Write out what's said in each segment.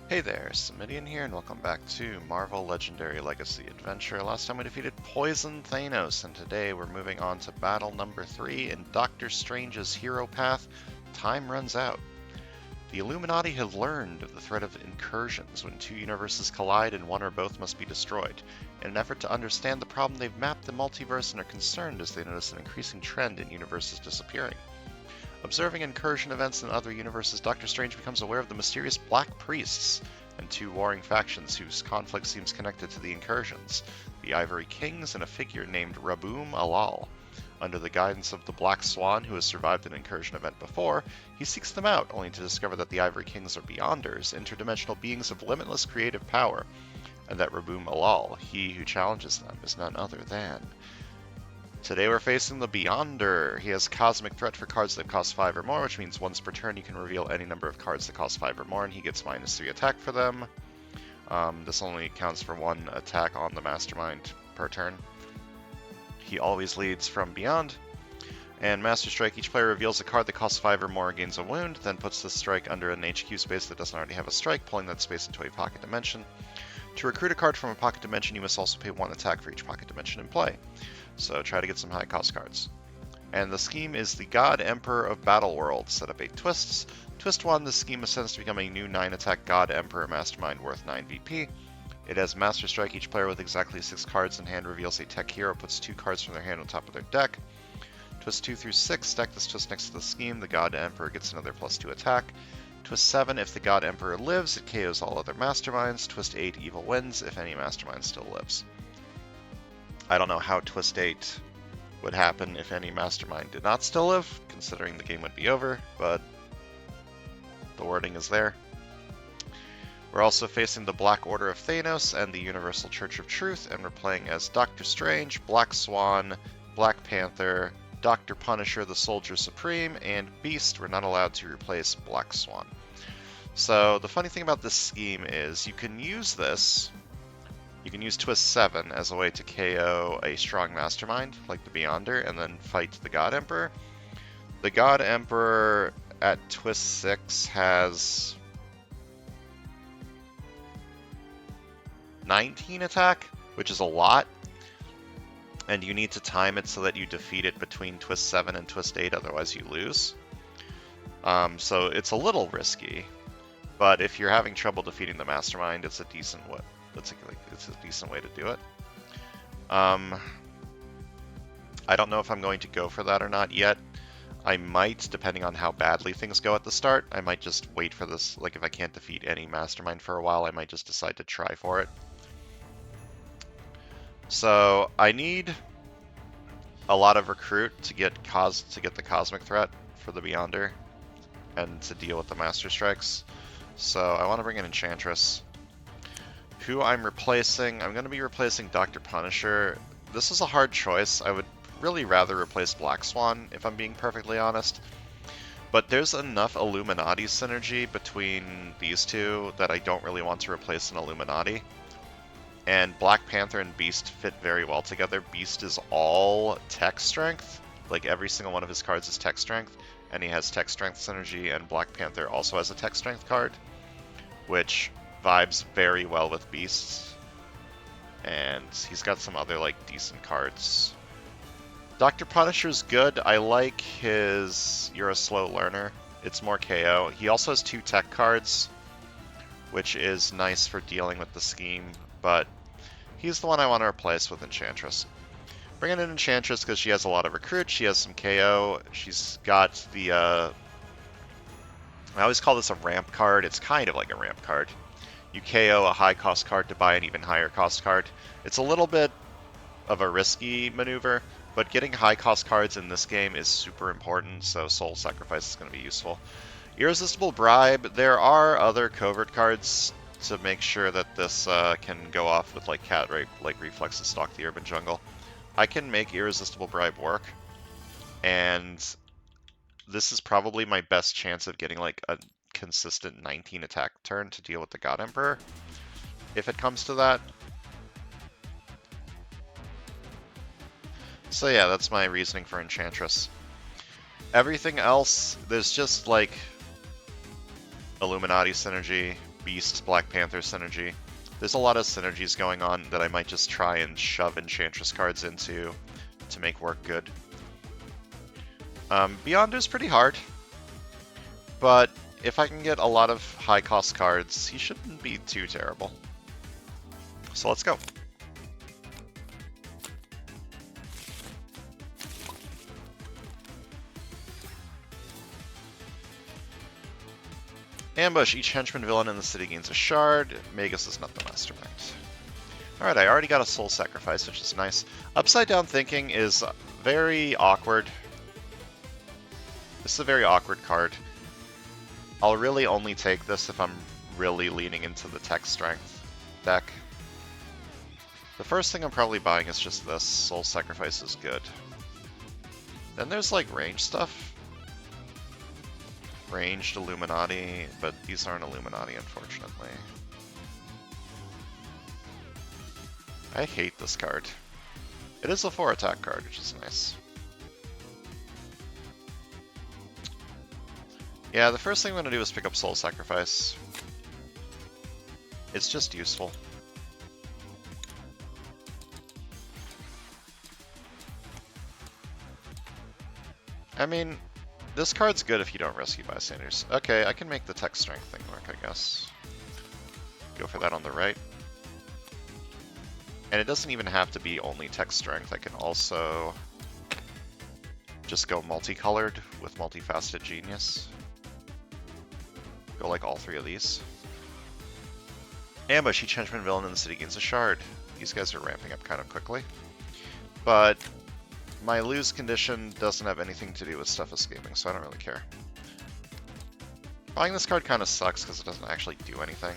Hey there, Samitian here, and welcome back to Marvel Legendary Legacy Adventure. Last time we defeated Poison Thanos, and today we're moving on to battle number 3 in Doctor Strange's hero path, Time Runs Out. The Illuminati have learned of the threat of incursions when two universes collide and one or both must be destroyed. In an effort to understand the problem, they've mapped the multiverse and are concerned as they notice an increasing trend in universes disappearing. Observing incursion events in other universes, Doctor Strange becomes aware of the mysterious Black Priests and two warring factions whose conflict seems connected to the incursions, the Ivory Kings and a figure named Raboom Alal. Under the guidance of the Black Swan, who has survived an incursion event before, he seeks them out, only to discover that the Ivory Kings are Beyonders, interdimensional beings of limitless creative power, and that Raboom Alal, he who challenges them, is none other than... Today we're facing the Beyonder. He has Cosmic Threat for cards that cost 5 or more, which means once per turn you can reveal any number of cards that cost 5 or more, and he gets -3 attack for them. This only counts for 1 attack on the Mastermind per turn. He always leads from Beyond. And Master Strike, each player reveals a card that costs 5 or more, gains a wound, then puts the strike under an HQ space that doesn't already have a strike, pulling that space into a pocket dimension. To recruit a card from a pocket dimension, you must also pay 1 attack for each pocket dimension in play. So try to get some high cost cards. And the scheme is the God Emperor of Battle World. Set up 8 twists. Twist 1, the scheme ascends to become a new 9 attack God Emperor Mastermind worth 9 VP. It has Master Strike, each player with exactly 6 cards in hand reveals a tech hero, puts 2 cards from their hand on top of their deck. Twist 2 through 6, stack this twist next to the scheme, the God Emperor gets another +2 attack. Twist 7, if the God Emperor lives, it KOs all other Masterminds. Twist 8, Evil wins, if any Mastermind still lives. I don't know how Twist 8 would happen if any Mastermind did not still live, considering the game would be over, but the wording is there. We're also facing the Black Order of Thanos and the Universal Church of Truth, and we're playing as Doctor Strange, Black Swan, Black Panther, Dr. Punisher, the Soldier Supreme, and Beast. We're not allowed to replace Black Swan. So the funny thing about this scheme is you can use this. You can use Twist 7 as a way to KO a strong Mastermind, like the Beyonder, and then fight the God Emperor. The God Emperor at Twist 6 has 19 attack, which is a lot, and you need to time it so that you defeat it between Twist 7 and Twist 8, otherwise you lose. So it's a little risky, but if you're having trouble defeating the Mastermind, it's a decent way. It's a decent way to do it. I don't know if I'm going to go for that or not yet. I might, depending on how badly things go at the start. I might just wait for this. Like, if I can't defeat any Mastermind for a while, I might just decide to try for it. So I need a lot of recruit to get the Cosmic Threat for the Beyonder and to deal with the Master Strikes. So I want to bring in Enchantress. Who I'm replacing, I'm going to be replacing Dr. Punisher. This is a hard choice. I would really rather replace Black Swan, if I'm being perfectly honest. But there's enough Illuminati synergy between these two that I don't really want to replace an Illuminati. And Black Panther and Beast fit very well together. Beast is all tech strength. Like, every single one of his cards is tech strength. And he has tech strength synergy, and Black Panther also has a tech strength card, which vibes very well with Beasts, and he's got some other like decent cards. Dr. Punisher's good. I like his You're a Slow Learner. It's more KO. He also has 2 tech cards, which is nice for dealing with the scheme, but he's the one I want to replace with Enchantress. Bringing in Enchantress because she has a lot of recruit, she has some KO, she's got the, I always call this a ramp card. It's kind of like a ramp card. You KO a high cost card to buy an even higher cost card. It's a little bit of a risky maneuver, but getting high cost cards in this game is super important, so Soul Sacrifice is going to be useful. Irresistible Bribe. There are other covert cards to make sure that this can go off with like Cat Rape, like Reflex to Stalk the Urban Jungle. I can make Irresistible Bribe work, and this is probably my best chance of getting like a consistent 19 attack turn to deal with the God Emperor, if it comes to that. So yeah, that's my reasoning for Enchantress. Everything else, there's just like Illuminati synergy, Beast Black Panther synergy. There's a lot of synergies going on that I might just try and shove Enchantress cards into to make work good. Beyonder's pretty hard, but if I can get a lot of high-cost cards, he shouldn't be too terrible. So let's go. Ambush. Each henchman villain in the city gains a shard. Magus is not the mastermind. Alright, I already got a soul sacrifice, which is nice. Upside down thinking is very awkward. This is a very awkward card. I'll really only take this if I'm really leaning into the tech strength deck. The first thing I'm probably buying is just this. Soul sacrifice is good. Then there's like range stuff. Ranged Illuminati, but these aren't Illuminati, unfortunately. I hate this card. It is a 4 attack card, which is nice. Yeah, the first thing I'm going to do is pick up Soul Sacrifice. It's just useful. I mean, this card's good if you don't rescue bystanders. Okay, I can make the tech strength thing work, I guess. Go for that on the right. And it doesn't even have to be only tech strength. I can also just go multicolored with multifaceted genius. Go like all 3 of these. Ambush. Each henchman villain in the city gains a shard. These guys are ramping up kind of quickly. But my lose condition doesn't have anything to do with stuff escaping, so I don't really care. Buying this card kind of sucks because it doesn't actually do anything.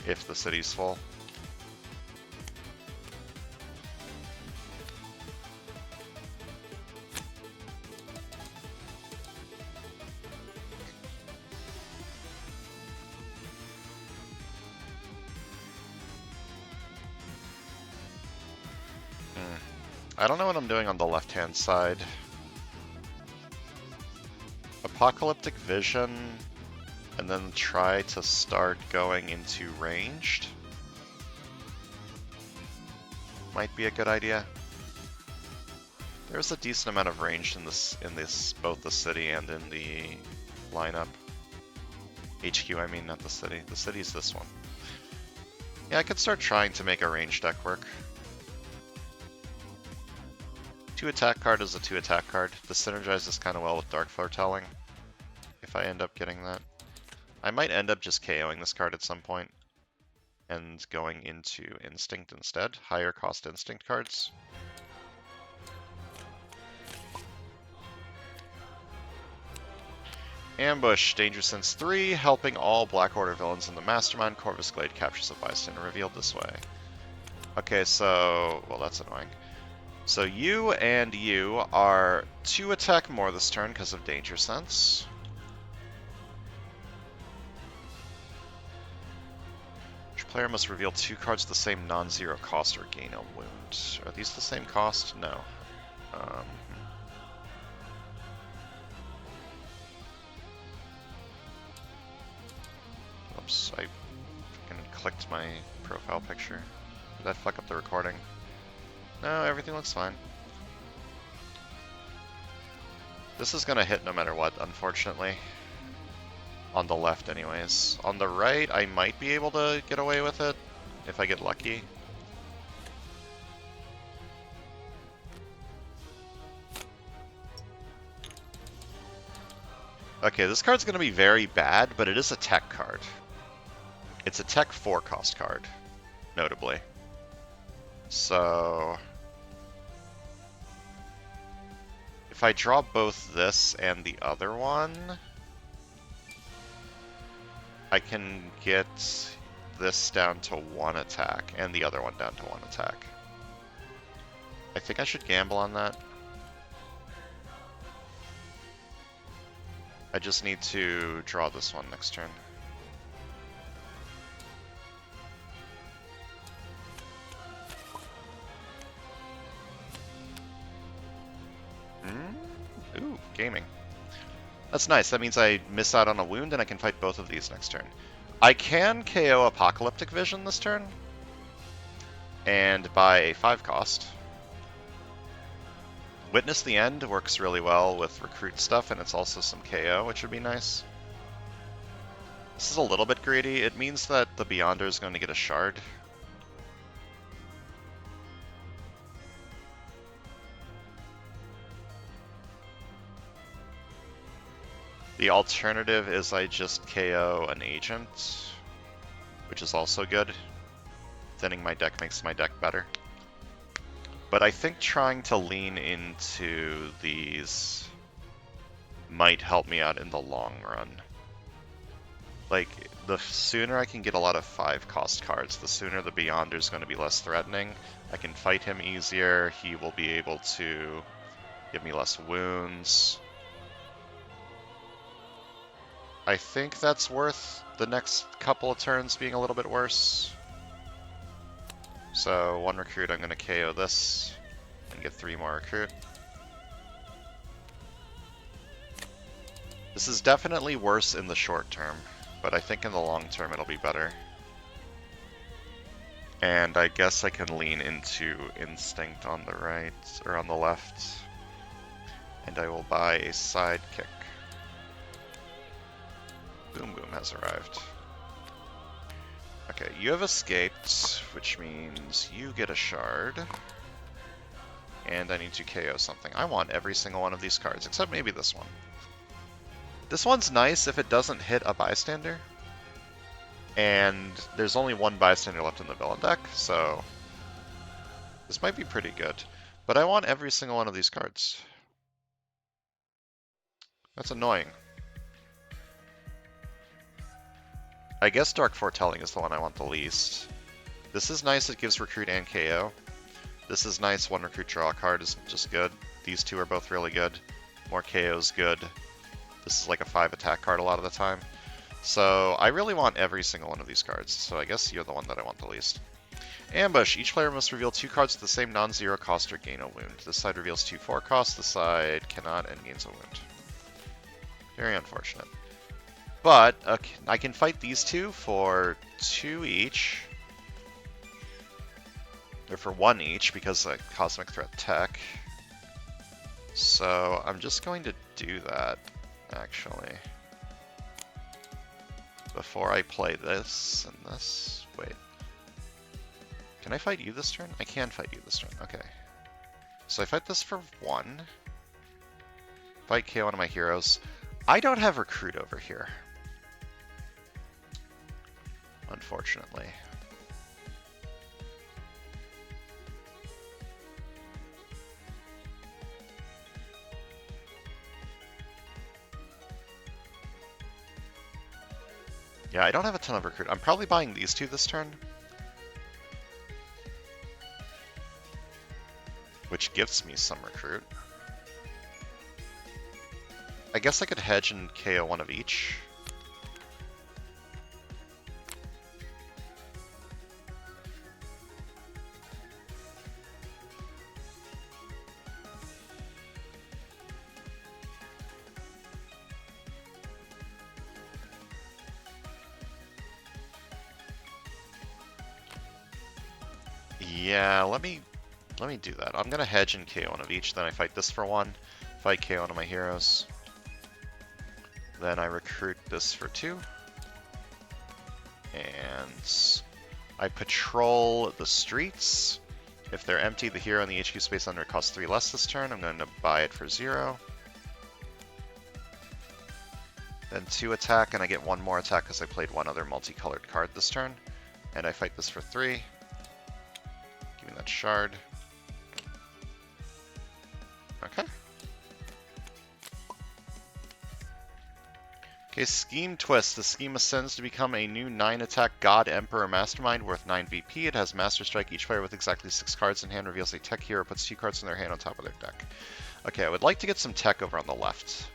If the city's full. I don't know what I'm doing on the left-hand side. Apocalyptic Vision, and then try to start going into ranged. Might be a good idea. There's a decent amount of range in this both the city and in the lineup. HQ, I mean, not the city. The city's this one. Yeah, I could start trying to make a ranged deck work. 2 attack card is a 2 attack card. This synergizes kind of well with Dark Foretelling, if I end up getting that. I might end up just KOing this card at some point and going into Instinct instead. Higher cost Instinct cards. Ambush. Danger Sense 3, helping all Black Order villains in the Mastermind. Corvus Glade captures a bystander revealed this way. Okay, so... well, that's annoying. So you and you are 2 attack more this turn because of Danger Sense. Each player must reveal 2 cards the same non-zero cost or gain a wound. Are these the same cost? No. Oops, I fucking clicked my profile picture. Did that fuck up the recording? No, everything looks fine. This is gonna hit no matter what, unfortunately. On the left anyways. On the right, I might be able to get away with it, if I get lucky. Okay, this card's gonna be very bad, but it is a tech card. It's a tech 4 cost card, notably. So... if I draw both this and the other one, I can get this down to 1 attack and the other one down to 1 attack. I think I should gamble on that. I just need to draw this one next turn. Ooh, gaming. That's nice. That means I miss out on a wound and I can fight both of these next turn. I can KO Apocalyptic Vision this turn and buy a 5 cost. Witness the End works really well with recruit stuff, and it's also some KO, which would be nice. This is a little bit greedy. It means that the Beyonder is going to get a shard. The alternative is I just KO an agent, which is also good. Thinning my deck makes my deck better. But I think trying to lean into these might help me out in the long run. Like, the sooner I can get a lot of 5-cost cards, the sooner the Beyonder is going to be less threatening. I can fight him easier, he will be able to give me less wounds. I think that's worth the next couple of turns being a little bit worse. So, 1 recruit, I'm going to KO this and get 3 more recruit. This is definitely worse in the short term, but I think in the long term it'll be better. And I guess I can lean into Instinct on the right, or on the left. And I will buy a sidekick. Boom Boom has arrived. Okay, you have escaped, which means you get a shard. And I need to KO something. I want every single one of these cards, except maybe this one. This one's nice if it doesn't hit a bystander. And there's only 1 bystander left in the villain deck, so this might be pretty good. But I want every single one of these cards. That's annoying. I guess Dark Foretelling is the one I want the least. This is nice, it gives recruit and KO. This is nice, 1 recruit draw a card is just good. These 2 are both really good. More KO is good. This is like a 5 attack card a lot of the time. So I really want every single one of these cards, so I guess you're the one that I want the least. Ambush. Each player must reveal 2 cards with the same non-zero cost or gain a wound. This side reveals 2 4 costs, this side cannot and gains a wound. Very unfortunate. But I can fight these 2 for 2 each. Or for 1 each because of Cosmic Threat Tech. So I'm just going to do that, actually. Before I play this and this. Wait. Can I fight you this turn? I can fight you this turn. Okay. So I fight this for 1. Fight KO one of my heroes. I don't have recruit over here. Unfortunately. Yeah, I don't have a ton of recruit. I'm probably buying these 2 this turn. Which gives me some recruit. I guess I could hedge and KO 1 of each. Yeah, let me do that. I'm gonna hedge and KO 1 of each, then I fight this for 1, fight KO one of my heroes. Then I recruit this for 2. And I patrol the streets. If they're empty, the hero and the HQ space under it costs 3 less this turn. I'm going to buy it for 0. Then 2 attack, and I get 1 more attack because I played 1 other multicolored card this turn. And I fight this for 3. Give me that shard. Okay. Okay, Scheme Twist. The scheme ascends to become a new 9-attack God Emperor Mastermind worth 9 VP. It has Master Strike. Each player with exactly 6 cards in hand reveals a tech hero, puts 2 cards in their hand on top of their deck. Okay, I would like to get some tech over on the left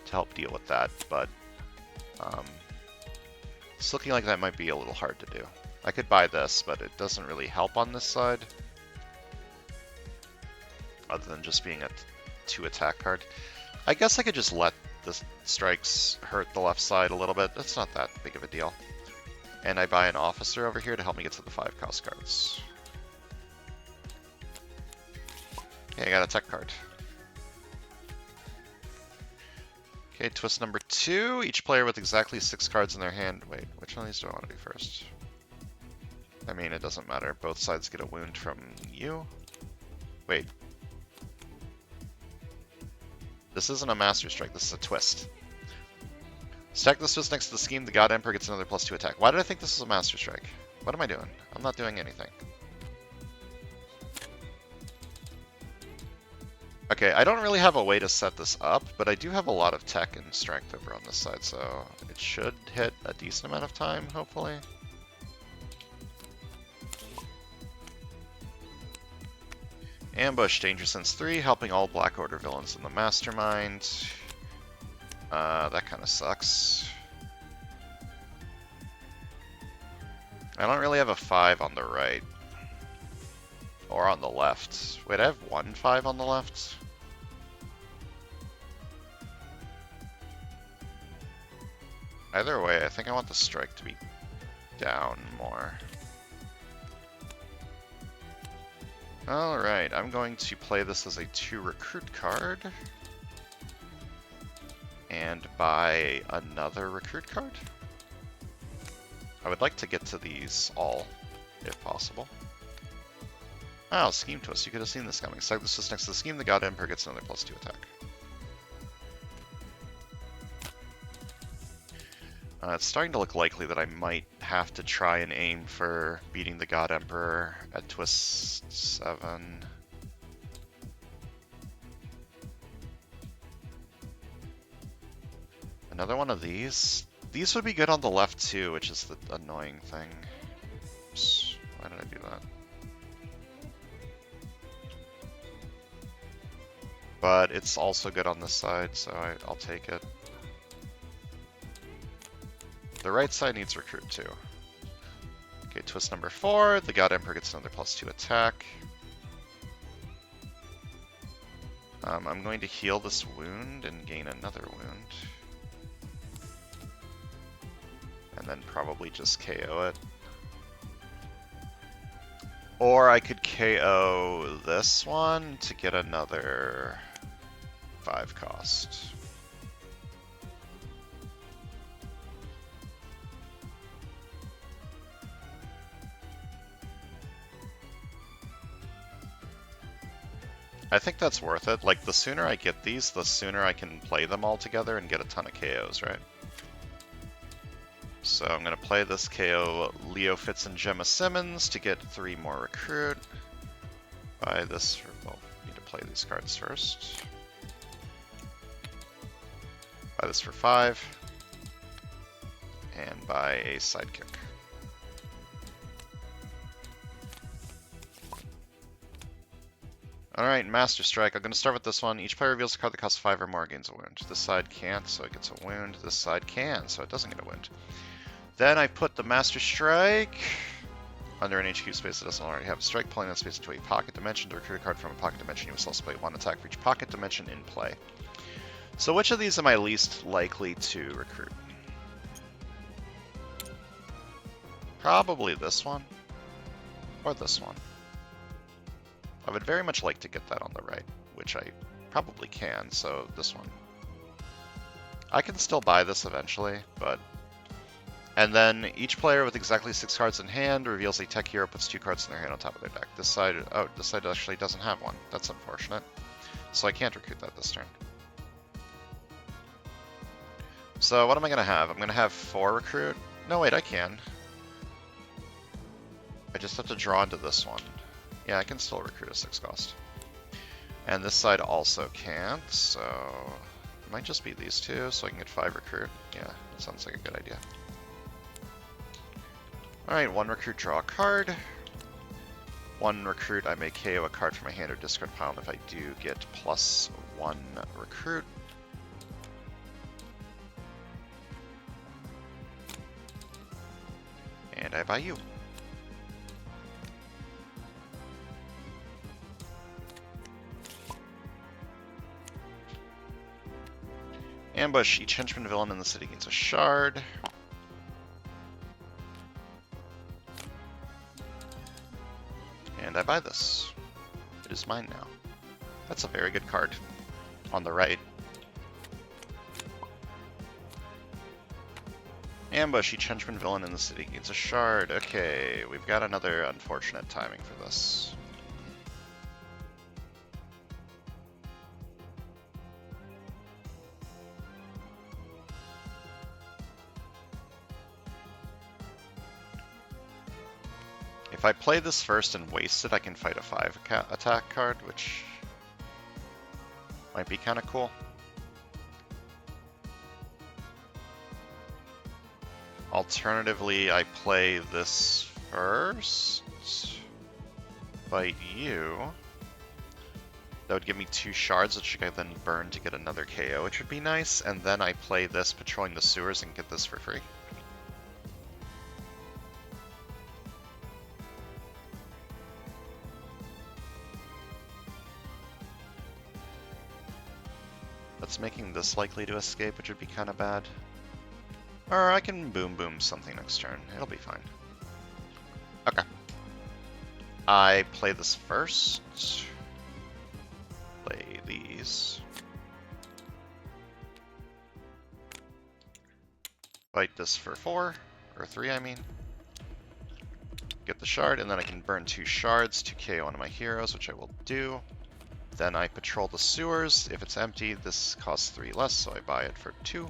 to help deal with that, but it's looking like that might be a little hard to do. I could buy this, but it doesn't really help on this side, other than just being a 2 attack card. I guess I could just let the strikes hurt the left side a little bit. That's not that big of a deal. And I buy an officer over here to help me get to the 5 cost cards. Okay, I got a tech card. Okay, twist number 2. Each player with exactly 6 cards in their hand. Wait, which one of these do I want to do first? I mean, it doesn't matter. Both sides get a wound from you. Wait. This isn't a Master Strike, this is a twist. Stack this twist next to the scheme, the God Emperor gets another +2 attack. Why did I think this was a Master Strike? What am I doing? I'm not doing anything. Okay, I don't really have a way to set this up, but I do have a lot of tech and strength over on this side, so it should hit a decent amount of time, hopefully. Ambush, Danger Sense 3, helping all Black Order villains in the Mastermind. That kind of sucks. I don't really have a 5 on the right. Or on the left. Wait, I have 1 5 on the left? Either way, I think I want the strike to be down more. Alright, I'm going to play this as a 2 recruit card. And buy another recruit card. I would like to get to these all, if possible. Oh, Scheme Twist. You could have seen this coming. Stack this twist next to the scheme, the God Emperor gets another +2 attack. It's starting to look likely that I might have to try and aim for beating the God Emperor at twist 7. Another one of these. These would be good on the left too, which is the annoying thing. Oops. Why did I do that? But it's also good on this side, so I'll take it. The right side needs recruit too. Okay, twist number 4. The God Emperor gets another +2 attack. I'm going to heal this wound and gain another wound. And then probably just KO it. Or I could KO this one to get another 5 cost. I think that's worth it. Like, the sooner I get these, the sooner I can play them all together and get a ton of KOs, right? So I'm going to play this KO Leo Fitz and Gemma Simmons to get 3 more recruit. Buy this for, well, need to play these cards first. Buy this for 5. And buy a sidekick. Alright, Master Strike. I'm going to start with this one. Each player reveals a card that costs 5 or more, gains a wound. This side can't, so it gets a wound. This side can, so it doesn't get a wound. Then I put the Master Strike under an HQ space that doesn't already have a strike, pulling that space into a pocket dimension. To recruit a card from a pocket dimension, you must also play 1 attack for each pocket dimension in play. So which of these am I least likely to recruit? Probably this one. Or this one. I would very much like to get that on the right, which I probably can, so this one. I can still buy this eventually, but... And then each player with exactly 6 cards in hand reveals a tech hero, puts 2 cards in their hand on top of their deck. This side, oh, this side actually doesn't have one. That's unfortunate. So I can't recruit that this turn. So what am I going to have? I'm going to have 4 recruit. No, wait, I can. I just have to draw into this one. Yeah, I can still recruit a 6 cost. And this side also can't, so it might just be these 2, so I can get 5 recruit. Yeah, that sounds like a good idea. Alright, 1 recruit, draw a card. 1 recruit, I may KO a card from my hand or discard pile, and if I do, get +1 recruit. And I buy you. Ambush. Each henchman villain in the city gains a shard. And I buy this. It is mine now. That's a very good card. On the right. Ambush. Each henchman villain in the city gains a shard. Okay, we've got another unfortunate timing for this. If I play this first and waste it, I can fight a 5 attack card, which might be kind of cool. Alternatively, I play this first, fight you. That would give me 2 shards, which I could then burn to get another KO, which would be nice. And then I play this patrolling the sewers and get this for free. That's making this likely to escape, which would be kind of bad. Or I can boom something next turn. It'll be fine. Okay. I play this first. Play these. Fight this for 4. Or 3, I mean. Get the shard, and then I can burn 2 shards to KO one of my heroes, which I will do. Then I patrol the sewers. If it's empty, this costs 3 less, so I buy it for 2.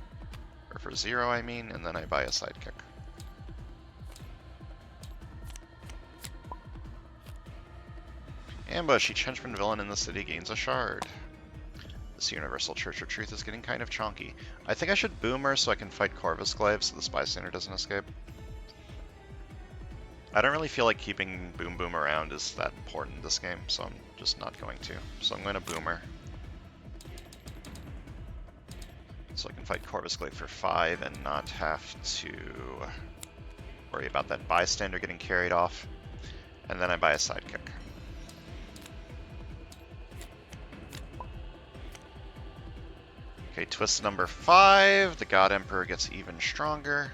Or for 0, I mean, and then I buy a sidekick. Ambush. Each henchman villain in the city gains a shard. This Universal Church of Truth is getting kind of chonky. I think I should boomer so I can fight Corvus Glaive so the bystander doesn't escape. I don't really feel like keeping Boom around is that important in this game, so I'm just not going to. So I'm going to boomer. So I can fight Corvus Glaive for 5 and not have to worry about that bystander getting carried off. And then I buy a sidekick. Okay, twist number 5. The God Emperor gets even stronger.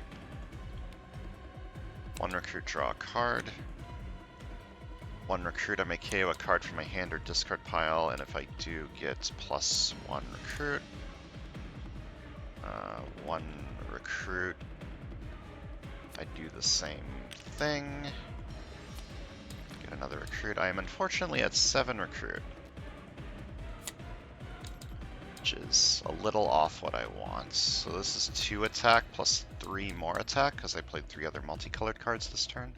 1 recruit, draw a card. 1 recruit, I may KO a card from my hand or discard pile, and if I do, get +1 recruit. 1 recruit, I do the same thing. Get another recruit. I am unfortunately at 7 recruit, which is a little off what I want. So this is 2 attack plus 3 more attack, because I played 3 other multicolored cards this turn.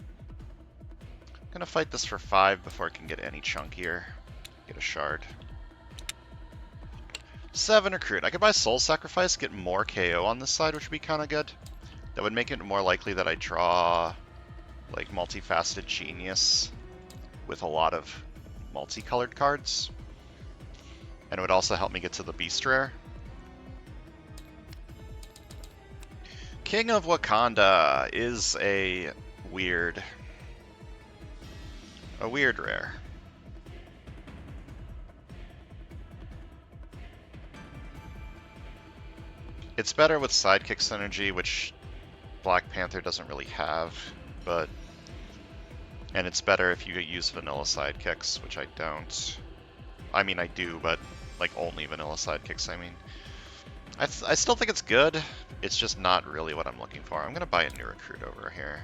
I'm gonna fight this for 5 before it can get any chunkier. Get a shard. 7 recruit. I could buy Soul Sacrifice, get more KO on this side, which would be kind of good. That would make it more likely that I draw like Multifaceted Genius with a lot of multicolored cards. And it would also help me get to the Beast Rare. King of Wakanda is a weird rare. It's better with sidekick synergy, which Black Panther doesn't really have, and it's better if you use vanilla sidekicks, which I don't. I mean, I do, but like only vanilla sidekicks, I mean. I still think it's good, it's just not really what I'm looking for. I'm gonna buy a new recruit over here.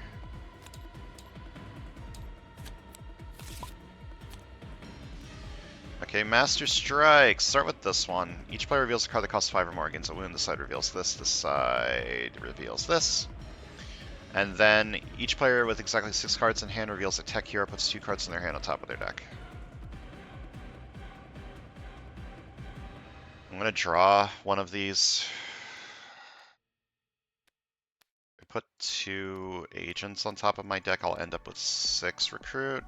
Okay, Master Strike. Start with this one. Each player reveals a card that costs 5 or more, gains a wound. This side reveals this. This side reveals this. And then each player with exactly 6 cards in hand reveals a tech hero, puts 2 cards in their hand on top of their deck. I'm going to draw one of these. I put 2 agents on top of my deck. I'll end up with 6 recruit,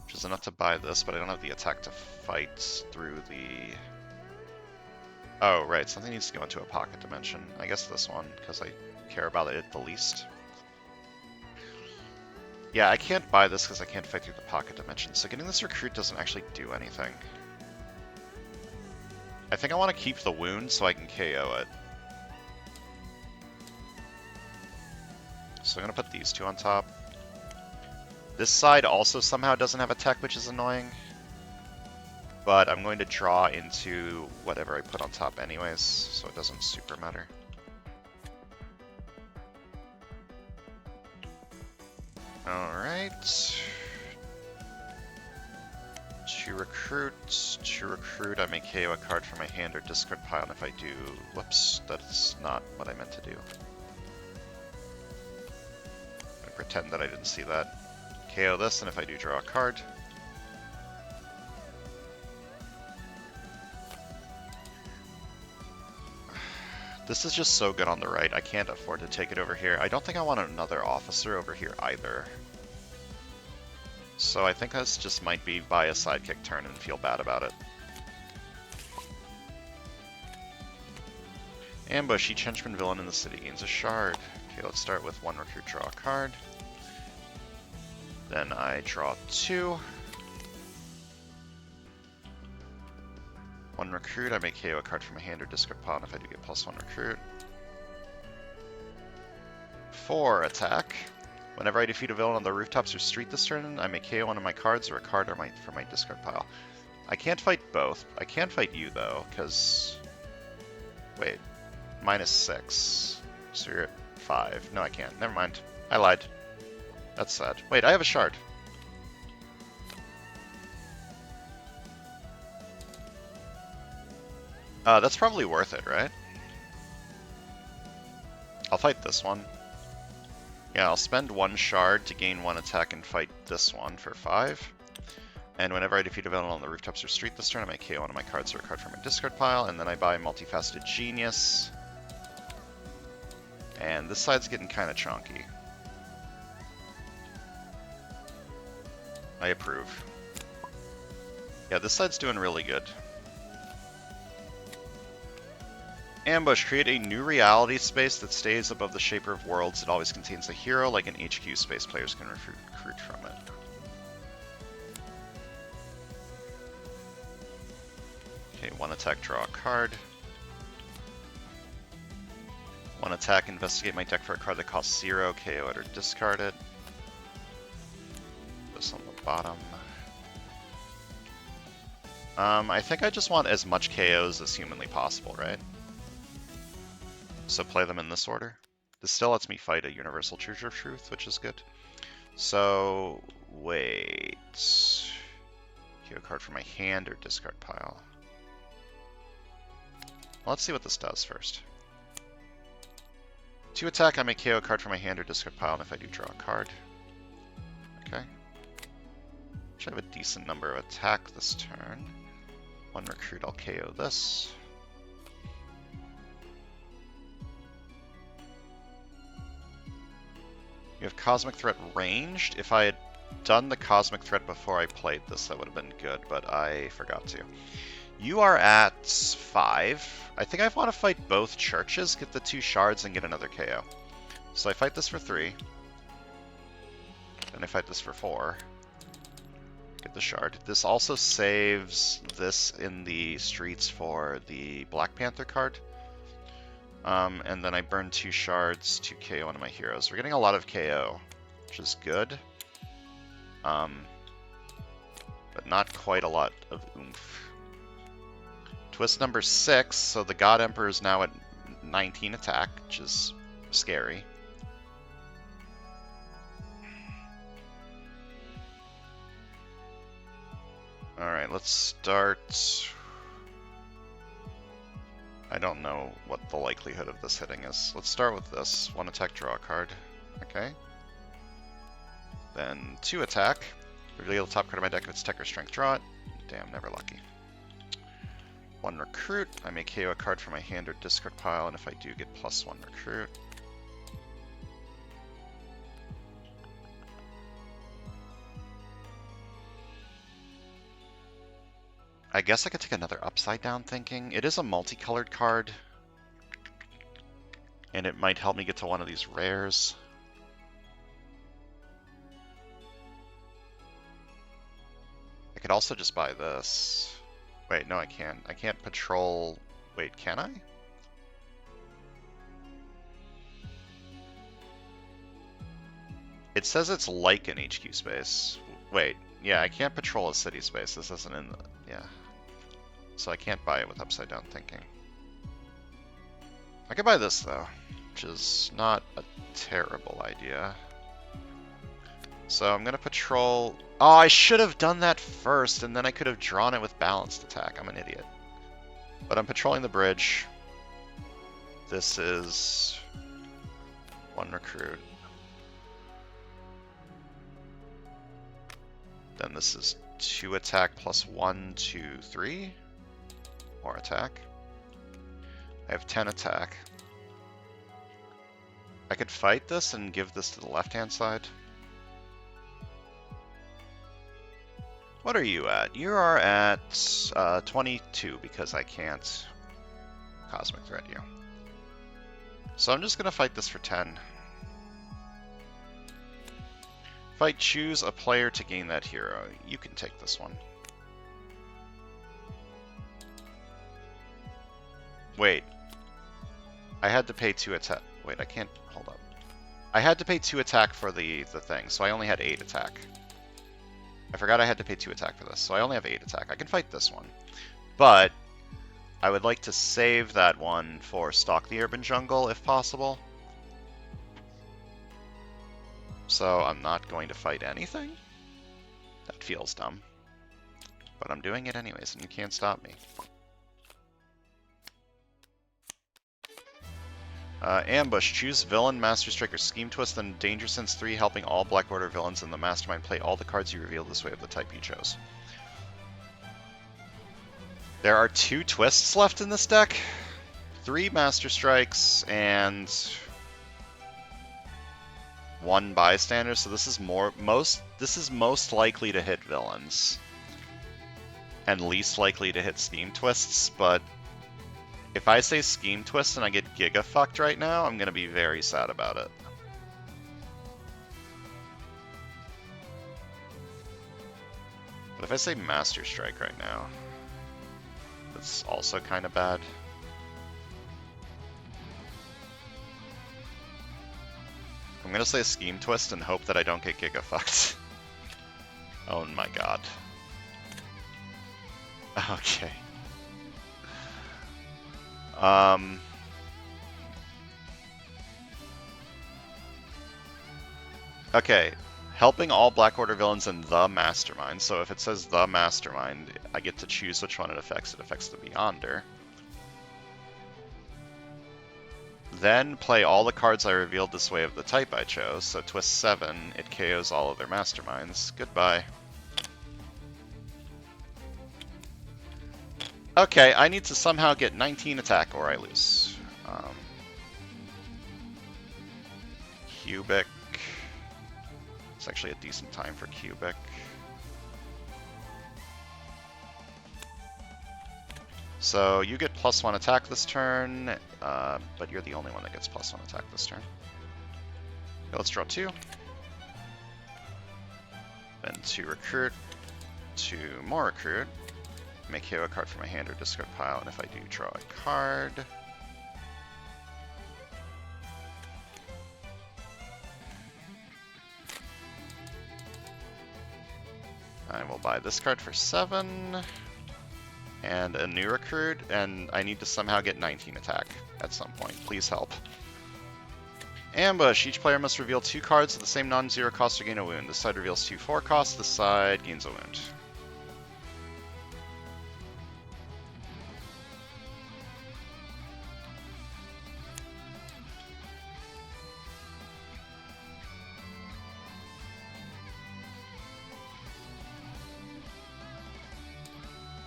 which is enough to buy this, but I don't have the attack to fight through the... Oh, right, something needs to go into a pocket dimension. I guess this one, because I care about it the least. Yeah, I can't buy this because I can't fight through the pocket dimension, so getting this recruit doesn't actually do anything. I think I want to keep the wound so I can KO it. So I'm going to put these two on top. This side also somehow doesn't have a tech, which is annoying. But I'm going to draw into whatever I put on top anyways, so it doesn't super matter. Alright. To recruit, I may KO a card from my hand or discard pile, and if I do... Whoops, that's not what I meant to do. I pretend that I didn't see that. KO this, and if I do draw a card... This is just so good on the right, I can't afford to take it over here. I don't think I want another officer over here either. So I think this just might be buy a sidekick turn and feel bad about it. Ambush, each henchman villain in the city gains a shard. Okay, let's start with one recruit, draw a card. Then I draw two. One recruit, I may KO a card from a hand or discard pile, and if I do get +1 recruit. 4 attack. Whenever I defeat a villain on the rooftops or street this turn, I may KO one of my cards or a card or from my discard pile. I can't fight both. I can fight you though, because... Wait. -6. So you're at 5. No, I can't. Never mind. I lied. That's sad. Wait, I have a shard. That's probably worth it, right? I'll fight this one. Yeah, I'll spend 1 shard to gain 1 attack and fight this one for 5. And whenever I defeat a villain on the rooftops or street this turn, I may KO one of my cards or a card from my discard pile, and then I buy Multifaceted Genius. And this side's getting kind of chunky. I approve. Yeah, this side's doing really good. Ambush. Create a new reality space that stays above the Shaper of Worlds. It always contains a hero, like an HQ space. Players can recruit from it. Okay, 1 attack, draw a card. 1 attack, investigate my deck for a card that costs 0, KO it or discard it. This on the bottom. I think I just want as much KOs as humanly possible, right? So play them in this order. This still lets me fight a Universal Chooser of Truth, which is good. So, wait. KO card from my hand or discard pile. Well, let's see what this does first. 2 attack, I may KO a card from my hand or discard pile, and if I do, draw a card. Okay. Should have a decent number of attack this turn. 1 recruit, I'll KO this. You have Cosmic Threat ranged. If I had done the Cosmic Threat before I played this, that would have been good, but I forgot to. You are at 5. I think I want to fight both churches, get the 2 shards, and get another KO. So I fight this for 3. Then I fight this for 4. Get the shard. This also saves this in the streets for the Black Panther card. And then I burn 2 shards to KO one of my heroes. We're getting a lot of KO, which is good. But not quite a lot of oomph. Twist number 6, so the God Emperor is now at 19 attack, which is scary. Alright, let's start... I don't know what the likelihood of this hitting is. Let's start with this. 1 attack, draw a card. Okay. Then 2 attack. Reveal the top card of my deck if it's tech or strength, draw it. Damn, never lucky. 1 recruit. I may KO a card from my hand or discard pile, and if I do, get +1 recruit. I guess I could take another Upside Down Thinking. It is a multicolored card, and it might help me get to one of these rares. I could also just buy this. Wait, no, I can't. I can't patrol... Wait, can I? It says it's like an HQ space. Wait, yeah, I can't patrol a city space. This isn't in the... Yeah. So I can't buy it with upside down thinking. I could buy this, though, which is not a terrible idea. So I'm going to patrol... Oh, I should have done that first, and then I could have drawn it with balanced attack. I'm an idiot. But I'm patrolling the bridge. This is... 1 recruit. Then this is 2 attack plus 1, 2, 3. More attack. I have 10 attack. I could fight this and give this to the left-hand side. What are you at? You are at 22 because I can't Cosmic Threat you. So I'm just going to fight this for 10. If I choose a player to gain that hero, you can take this one. Wait. I had to pay 2 attack. Wait, I can't. Hold up. I had to pay 2 attack for the thing, so I only had 8 attack. I forgot I had to pay 2 attack for this, so I only have 8 attack. I can fight this one. But I would like to save that one for Stalk the Urban Jungle, if possible. So I'm not going to fight anything? That feels dumb. But I'm doing it anyways, and you can't stop me. Ambush. Choose Villain, Master Strike, or Scheme Twist, and Danger Sense 3, helping all Black Order villains in the Mastermind play all the cards you reveal this way of the type you chose. There are 2 twists left in this deck. 3 Master Strikes, and 1 Bystander, so this is most likely to hit villains. And least likely to hit Scheme Twists, but if I say Scheme Twist and I get Giga fucked right now, I'm going to be very sad about it. But if I say Master Strike right now, that's also kind of bad. I'm going to say Scheme Twist and hope that I don't get Giga fucked. Oh my god. Okay. Okay, helping all Black Order villains in the Mastermind. So if it says the Mastermind, I get to choose which one it affects. It affects the Beyonder. Then play all the cards I revealed this way of the type I chose. So twist 7, it KOs all of their Masterminds. Goodbye. Okay, I need to somehow get 19 attack or I lose. Cubic. It's actually a decent time for Cubic. So you get +1 attack this turn, but you're the only one that gets +1 attack this turn. Okay, let's draw 2. Then 2 recruit, 2 more recruit. Make KO a card from my hand or discard pile, and if I do, draw a card. I will buy this card for 7, and a new recruit, and I need to somehow get 19 attack at some point. Please help. Ambush. Each player must reveal 2 cards with the same non-zero cost to gain a wound. This side reveals 2 4 costs, this side gains a wound.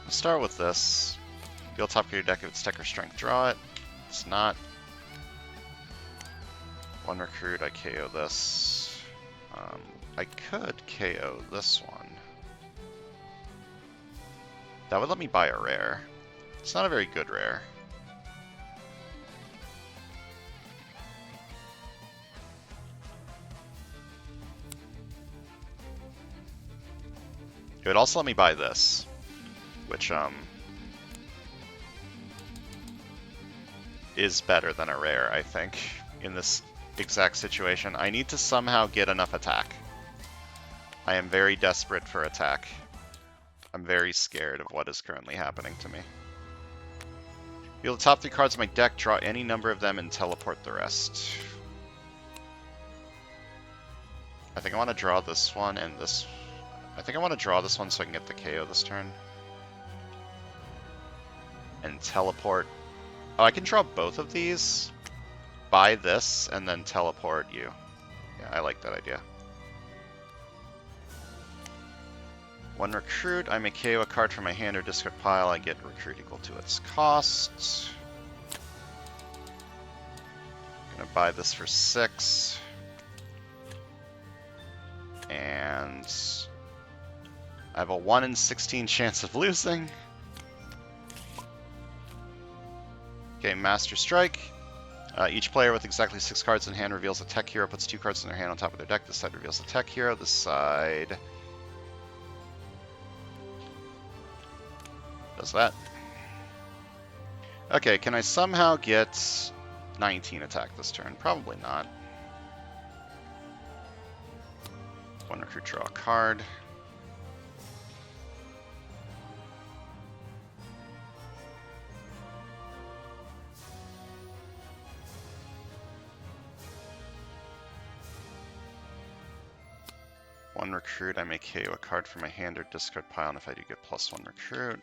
Let's start with this. Reveal top of your deck if it's tech or strength, draw it. It's not. 1 recruit, I KO this. I could KO this one. That would let me buy a rare. It's not a very good rare. It would also let me buy this, which is better than a rare, I think, in this exact situation. I need to somehow get enough attack. I am very desperate for attack. I'm very scared of what is currently happening to me. Deal the top 3 cards of my deck, draw any number of them, and teleport the rest. I think I want to draw this one and this. I think I want to draw this one so I can get the KO this turn. And teleport. Oh, I can draw both of these, buy this, and then teleport you. Yeah, I like that idea. 1 recruit, I may KO a card from my hand or discard pile. I get recruit equal to its cost. Gonna buy this for 6. And I have a 1 in 16 chance of losing. Okay, Master Strike. Each player with exactly 6 cards in hand reveals a tech hero, puts 2 cards in their hand on top of their deck. This side reveals a tech hero. This side does that. Okay, can I somehow get 19 attack this turn? Probably not. 1 recruit, draw a card. One recruit, I may KO a card from my hand or discard pile, and if I do get +1 recruit.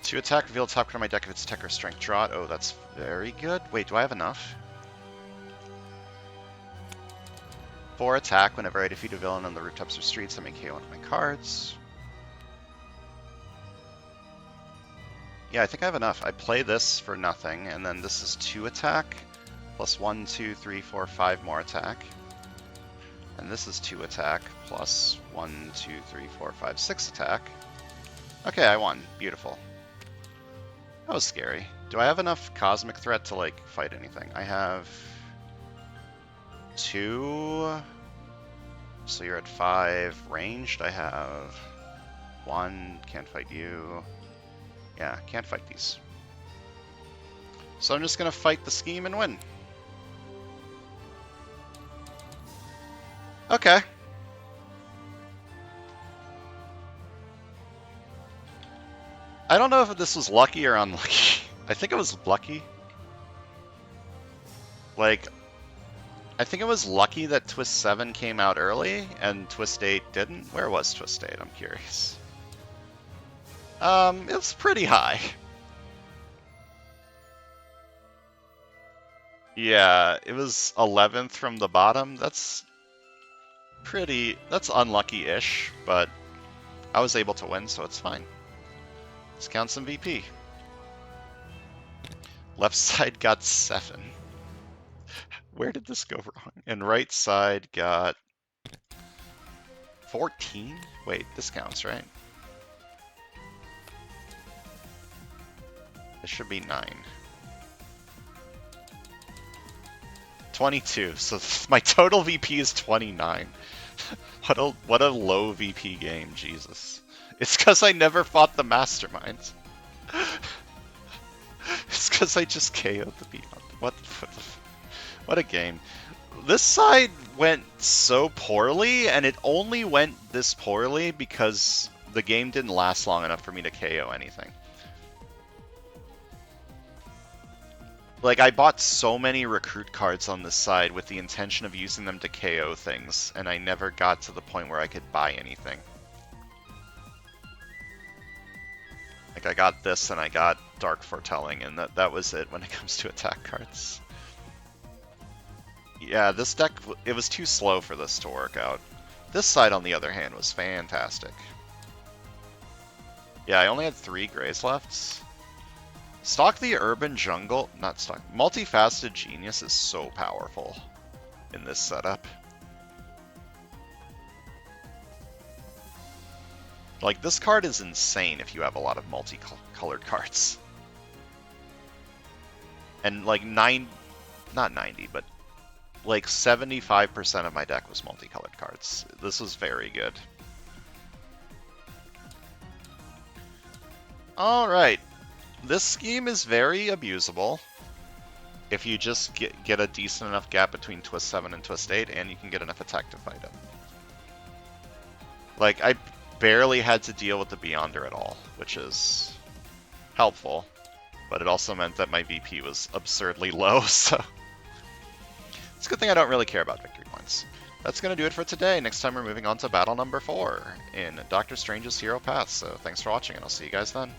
To attack, reveal top card of my deck if it's tech or strength. Draw it. Oh, that's very good. Wait, do I have enough? 4 attack whenever I defeat a villain on the rooftops or streets. I may KO one of my cards. Yeah, I think I have enough. I play this for nothing, and then this is 2 attack, plus 1, 2, 3, 4, 5 more attack. And this is 2 attack, plus 1, 2, 3, 4, 5, 6 attack. Okay, I won. Beautiful. That was scary. Do I have enough Cosmic Threat to, like, fight anything? I have 2. So you're at 5. Ranged, I have 1. Can't fight you. Yeah, can't fight these. So I'm just gonna fight the scheme and win. Okay. I don't know if this was lucky or unlucky. I think it was lucky. Like, I think it was lucky that Twist 7 came out early and Twist 8 didn't. Where was Twist 8? I'm curious. It was pretty high. Yeah, it was 11th from the bottom. That's unlucky-ish, but I was able to win, so it's fine. Let's count some VP. Left side got 7. Where did this go wrong? And right side got 14? Wait, this counts, right? This should be 9. 22. So my total VP is 29. What a low VP game, Jesus. It's because I never fought the Mastermind. It's because I just KO'd the Beyond. What a game. This side went so poorly, and it only went this poorly because the game didn't last long enough for me to KO anything. Like, I bought so many recruit cards on this side with the intention of using them to KO things, and I never got to the point where I could buy anything. Like, I got this and I got Dark Foretelling, and that was it when it comes to attack cards. Yeah, this deck, it was too slow for this to work out. This side, on the other hand, was fantastic. Yeah, I only had 3 Grays left. Stock the Urban Jungle, not stock, Multifaceted Genius is so powerful in this setup. Like, this card is insane if you have a lot of multicolored cards. And like not 90, but like 75% of my deck was multicolored cards. This was very good. Alright, this scheme is very abusable if you just get a decent enough gap between Twist 7 and Twist 8, and you can get enough attack to fight him. Like, I barely had to deal with the Beyonder at all, which is helpful, but it also meant that my VP was absurdly low, so it's a good thing I don't really care about victory points. That's going to do it for today. Next time we're moving on to battle number 4 in Doctor Strange's Hero Path, so thanks for watching, and I'll see you guys then.